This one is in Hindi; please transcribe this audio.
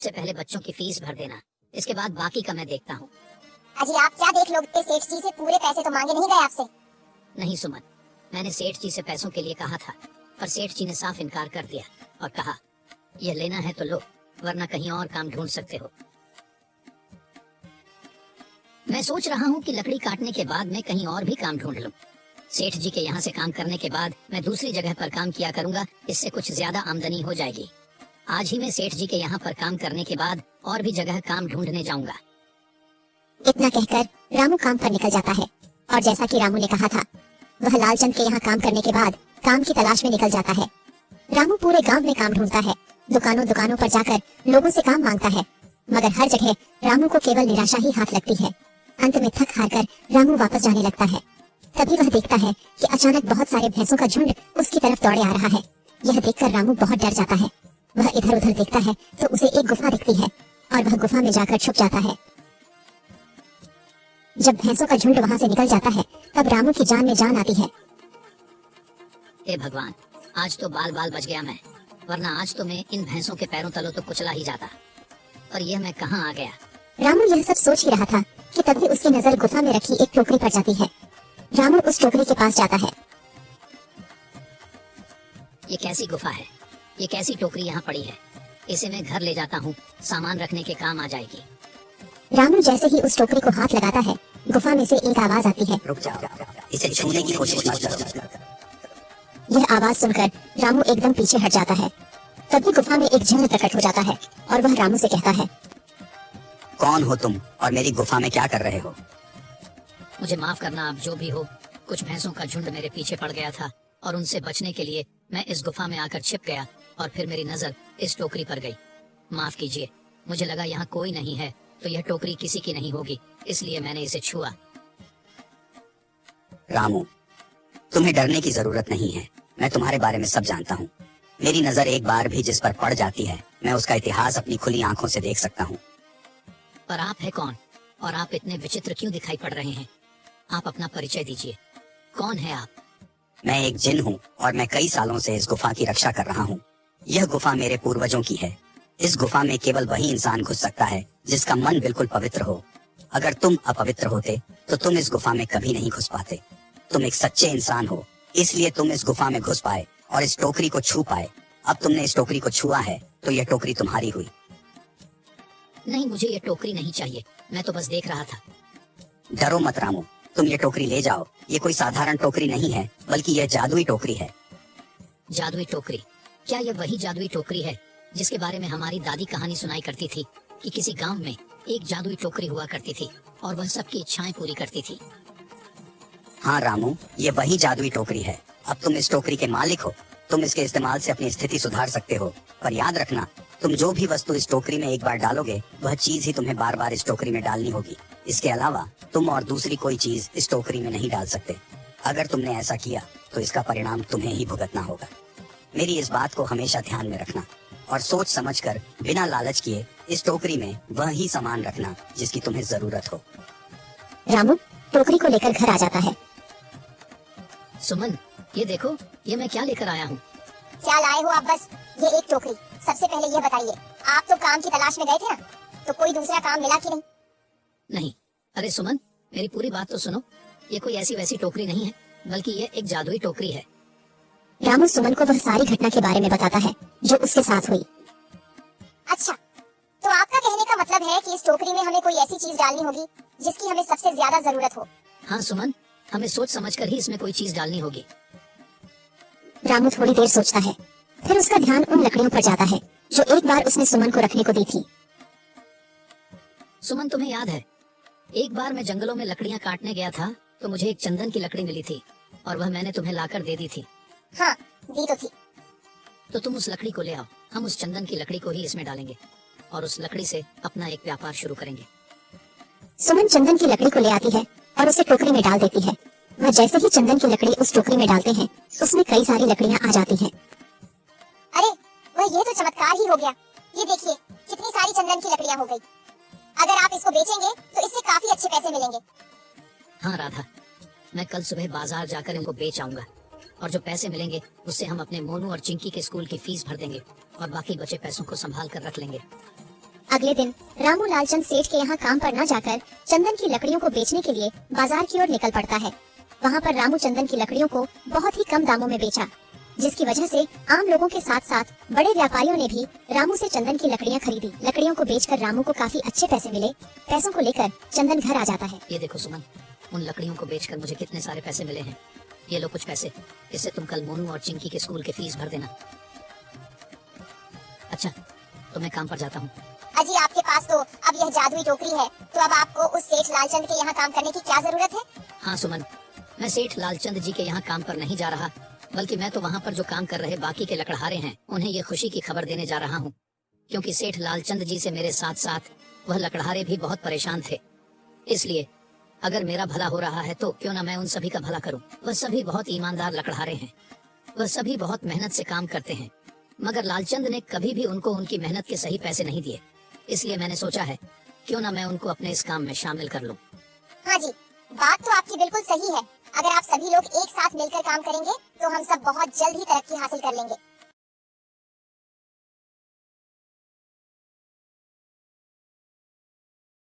से पहले बच्चों की फीस भर देना, इसके बाद बाकी का मैं देखता हूँ। अजी आप क्या देख लोगे, सेठ जी से पूरे पैसे तो मांगे नहीं गए आपसे? नहीं सुमन, मैंने सेठ जी से पैसों के लिए कहा था, पर सेठ जी ने साफ इनकार कर दिया और कहा यह लेना है तो लो, वरना कहीं और काम ढूंढ सकते हो। मैं सोच रहा हूँ कि लकड़ी काटने के बाद मैं कहीं और भी काम ढूंढ लूं। सेठ जी के यहाँ से काम करने के बाद मैं दूसरी जगह पर काम किया करूंगा, इससे कुछ ज्यादा आमदनी हो जाएगी। आज ही मैं सेठ जी के यहाँ पर काम करने के बाद और भी जगह काम ढूंढने जाऊंगा। इतना कहकर रामू काम पर निकल जाता है और जैसा कि रामू ने कहा था, वह लालचंद के यहाँ काम करने के बाद काम की तलाश में निकल जाता है। रामू पूरे गांव में काम ढूंढता है, दुकानों दुकानों पर जाकर लोगों से काम मांगता है, मगर हर जगह रामू को केवल निराशा ही हाथ लगती है। अंत में थक हार कर रामू वापस जाने लगता है। तभी वह देखता है कि अचानक बहुत सारे भैंसों का झुंड उसकी तरफ दौड़े आ रहा है। यह देखकर रामू बहुत डर जाता है। वह इधर उधर देखता है तो उसे एक गुफा दिखती है और वह गुफा में जाकर छुप जाता है। जब भैंसों का झुंड वहाँ से निकल जाता है, तब रामू की जान में जान आती है। हे भगवान, आज तो बाल बाल बच गया मैं, वरना आज तो मैं इन भैंसों के पैरों तलों तो कुचला ही जाता। और यह मैं कहाँ आ गया? रामू यह सब सोच ही रहा था कि तभी उसकी नजर गुफा में रखी एक टोकरी पर जाती है। रामू उस टोकरी के पास जाता है। ये कैसी गुफा है? ये कैसी टोकरी यहाँ पड़ी है? इसे मैं घर ले जाता हूँ, सामान रखने के काम आ जाएगी। रामू जैसे ही उस टोकरी को हाथ लगाता है, गुफा में से एक आवाज आती है, रुक जाओ, इसे छूने की कोशिश मत करो। यह आवाज सुनकर रामू एकदम पीछे हट जाता है। तभी गुफा में एक जिन्न प्रकट हो जाता है और वह रामू से कहता है, कौन हो तुम और मेरी गुफा में क्या कर रहे हो? मुझे माफ करना, आप जो भी हो। कुछ भैंसों का झुंड मेरे पीछे पड़ गया था और उनसे बचने के लिए मैं इस गुफा में आकर छिप गया और फिर मेरी नजर इस टोकरी पर गई। माफ कीजिए, मुझे लगा यहाँ कोई नहीं है तो यह टोकरी किसी की नहीं होगी, इसलिए मैंने इसे छुआ। रामू, तुम्हें डरने की जरूरत नहीं है। मैं तुम्हारे बारे में सब जानता हूँ। मेरी नजर एक बार भी जिस पर पड़ जाती है, मैं उसका इतिहास अपनी खुली आंखों से देख सकता हूँ। पर आप है कौन और आप इतने विचित्र क्यों दिखाई पड़ रहे हैं? आप अपना परिचय दीजिए, कौन है आप? मैं एक जिन हूँ और मैं कई सालों से इस गुफा की रक्षा कर रहा हूँ। यह गुफा मेरे पूर्वजों की है। इस गुफा में केवल वही इंसान घुस सकता है जिसका मन बिल्कुल पवित्र हो। अगर तुम अपवित्र होते तो तुम इस गुफा में कभी नहीं घुस पाते। तुम एक सच्चे इंसान हो, इसलिए तुम इस गुफा में घुस पाए और इस टोकरी को छू पाए। अब तुमने इस टोकरी को छुआ है तो यह टोकरी तुम्हारी हुई। नहीं, मुझे ये टोकरी नहीं चाहिए, मैं तो बस देख रहा था। डरो मत रामू, तुम ये टोकरी ले जाओ। ये कोई साधारण टोकरी नहीं है, बल्कि यह जादुई टोकरी है। जादुई टोकरी? क्या यह वही जादुई टोकरी है जिसके बारे में हमारी दादी कहानी सुनाई करती थी कि किसी गांव में एक जादुई टोकरी हुआ करती थी और वह सबकी इच्छाएं पूरी करती थी? हाँ रामू, ये वही जादुई टोकरी है। अब तुम इस टोकरी के मालिक हो। तुम इसके इस्तेमाल से अपनी स्थिति सुधार सकते हो, पर याद रखना, तुम जो भी वस्तु इस टोकरी में एक बार डालोगे, वह चीज ही तुम्हें बार बार इस टोकरी में डालनी होगी। इसके अलावा तुम और दूसरी कोई चीज इस टोकरी में नहीं डाल सकते। अगर तुमने ऐसा किया तो इसका परिणाम तुम्हें ही भुगतना होगा। मेरी इस बात को हमेशा ध्यान में रखना और सोच समझकर बिना लालच किए इस टोकरी में वह ही सामान रखना जिसकी तुम्हें जरूरत हो। रामू टोकरी को लेकर घर आ जाता है। सुमन, ये देखो, ये मैं क्या लेकर आया हूँ। क्या लाए हो आप? बस ये एक टोकरी। सबसे पहले ये बताइए, आप तो काम की तलाश में गए थे ना, तो कोई दूसरा काम मिला कि नहीं? नहीं। अरे सुमन, मेरी पूरी बात तो सुनो। ये कोई ऐसी वैसी टोकरी नहीं है, बल्कि ये एक जादुई टोकरी है। रामू सुमन को वह सारी घटना के बारे में बताता है जो उसके साथ हुई। अच्छा, तो आपका कहने का मतलब है कि इस टोकरी में हमें कोई ऐसी चीज डालनी होगी जिसकी हमें सबसे ज्यादा जरूरत हो? हाँ सुमन, हमें सोच समझकर ही इसमें कोई चीज डालनी होगी। रामू थोड़ी देर सोचता है, फिर उसका ध्यान उन लकड़ियों पर जाता है जो एक बार उसने सुमन को रखने को दी थी। सुमन, तुम्हें याद है, एक बार मैं जंगलों में लकड़ियाँ काटने गया था तो मुझे एक चंदन की लकड़ी मिली थी और वह मैंने तुम्हें लाकर दे दी थी। हाँ, दी तो थी। तो तुम उस लकड़ी को ले आओ, हम उस चंदन की लकड़ी को ही इसमें डालेंगे और उस लकड़ी से अपना एक व्यापार शुरू करेंगे। सुमन चंदन की लकड़ी को ले आती है और उसे टोकरी में डाल देती है। वह जैसे ही चंदन की लकड़ी उस टोकरी में डालते हैं, उसमें कई सारी लकड़ियाँ आ जाती हैं। अरे वह ये तो चमत्कार ही हो गया। ये देखिए, कितनी सारी चंदन की लकड़ियाँ हो गई। अगर आप इसको बेचेंगे तो इससे काफी अच्छे पैसे मिलेंगे। हाँ राधा, मैं कल सुबह बाजार जाकर इनको बेच आऊंगा और जो पैसे मिलेंगे उससे हम अपने मोनू और चिंकी के स्कूल की फीस भर देंगे और बाकी बचे पैसों को संभाल कर रख लेंगे। अगले दिन रामू लालचंद सेठ के यहाँ काम पर न जाकर चंदन की लकड़ियों को बेचने के लिए बाजार की ओर निकल पड़ता है। वहाँ पर रामू चंदन की लकड़ियों को बहुत ही कम दामों में बेचा, जिसकी वजह से आम लोगों के साथ साथ बड़े व्यापारियों ने भी रामू से चंदन की लकड़ियाँ खरीदी। लकड़ियों को बेचकर रामू को काफी अच्छे पैसे मिले। पैसों को लेकर चंदन घर आ जाता है। ये देखो सुमन, उन लकड़ियों को बेचकर मुझे कितने सारे पैसे मिले हैं। ये लो कुछ पैसे, इससे तुम कल मोनू और चिंकी के स्कूल की फीस भर देना। अच्छा, तो मैं काम पर जाता हूँ। अजी आपके पास तो अब यह जादुई टोकरी है, तो अब आपको उस सेठ लालचंद के यहाँ काम करने की क्या जरूरत है? हाँ सुमन, मैं सेठ लालचंद जी के यहाँ काम पर नहीं जा रहा, बल्कि मैं तो वहाँ पर जो काम कर रहे बाकी के लकड़हारे हैं उन्हें ये खुशी की खबर देने जा रहा हूँ, क्योंकि सेठ लालचंद जी से मेरे साथ साथ वह लकड़हारे भी बहुत परेशान थे। इसलिए अगर मेरा भला हो रहा है तो क्यों ना मैं उन सभी का भला करूँ। वह सभी बहुत ईमानदार लकड़हारे हैं, वह सभी बहुत मेहनत से काम करते हैं, मगर लालचंद ने कभी भी उनको उनकी मेहनत के सही पैसे नहीं दिए। इसलिए मैंने सोचा है क्यों ना मैं उनको अपने इस काम में शामिल कर लूं। हाँ जी, बात तो आपकी बिल्कुल सही है। अगर आप सभी लोग एक साथ मिलकर काम करेंगे तो हम सब बहुत जल्द ही तरक्की हासिल कर लेंगे।